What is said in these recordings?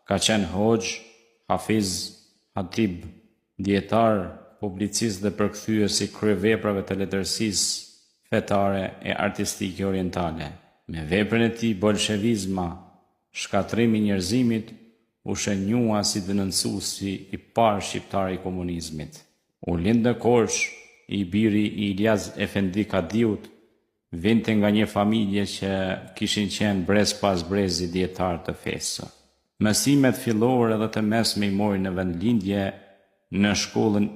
Ka qenë hoxh, hafiz, hatib, dietar, publicist dhe përkthyes i kryeveprave të letërsisë fetare e artistike orientale. Me veprën e tij bolshevizma, shkatrimi i njerëzimit, u shënjua si denoncuesi i parë shqiptar i komunizmit. U lind në Korçë, i biri i Ilyas Efendi Kadiut, vinte nga një familje që kishin qenë brez pas brezi dietar të fesë. Mësimet fillore dhe të mesme i mori në vendlindje në shkollën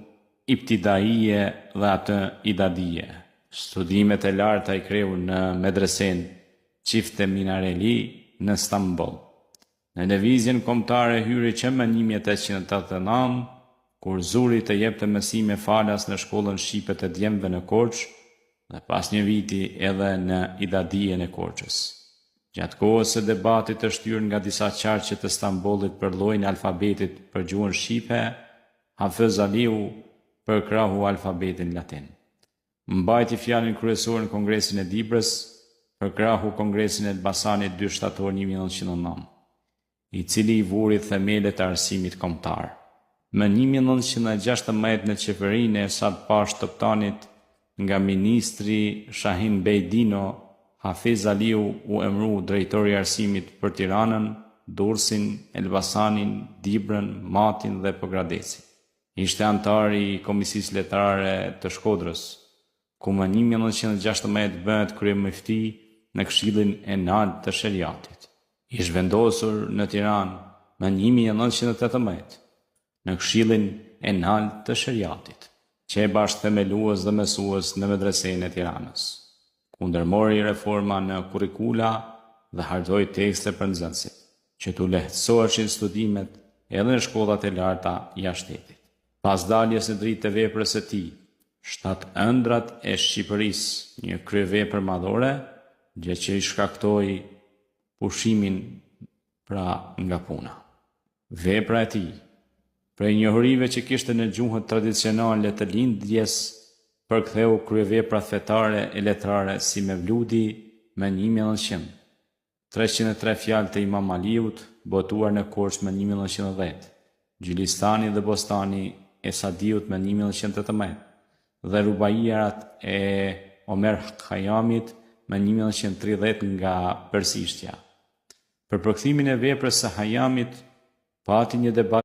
Ibtidaie dhe atë Idadie. Studimet e larta i kreu në medresen Çifte Minareli në Stamboll. Në lëvizjen kombëtare hyri që më 1889, kur zuri të jepte mësime falas në shkollën shqipe të djemve në Korçë dhe pas një viti edhe në Idadie në Korçës. Gjatë kohës së debatit të shtyrë nga disa qarqe të Stambollit për llojin e alfabetit për gjuhën shqipe, Hafiz Aliu përkrahu alfabetin latin. Mbajti fjalën kryesore në Kongresin e Dibrës, përkrahu Kongresin e Elbasanit 2 shtator 1909, i cili i vuri themelet e arsimit kombëtar. Më 1916 në qeverinë e Esad Pash Toptanit nga ministri Shahin Bey Dino, Hafiz Aliu u emëru drejtori i arsimit për Tiranën, Durrësin, Elbasanin, Dibrën, Matin dhe Pogradecin. Ishte antar i Komisisë Letrare të Shkodrës, ku më 1916 bëhet kryemufti në Këshillin e Lartë të Sheriatit. Ish vendosur në Tiranë më 1918 në Këshillin e Lartë të Sheriatit, që e bashkë themelues dhe mësues në medresene e Tiranës. Kundërmori reforma në kurrikula dhe harxhoi tekste për nxënësit, që t'u lehtësoheshin studimet edhe në shkollat e larta jashtë shtetit. Pas daljes në dritë të veprës së tij, Shtatë ëndrat e Shqipërisë, një kryevepër madhore, gjë që i shkaktoi pushimin pra nga puna. Vepra e tij, prej njohurive që kishte në gjuhët tradicionale të lindjes, përktheu kryevepra fetare e letrare si Mevludi me 1900, 303 fjalë të Imam Aliut, botuar në Korçë me 1910, Gjilistani dhe Bostani e Sadiut me 1918, dhe rubairat e Omer Khayyamit me 1930 nga persishtja. Për përkthimin e veprës së Khayyamit, pati një debat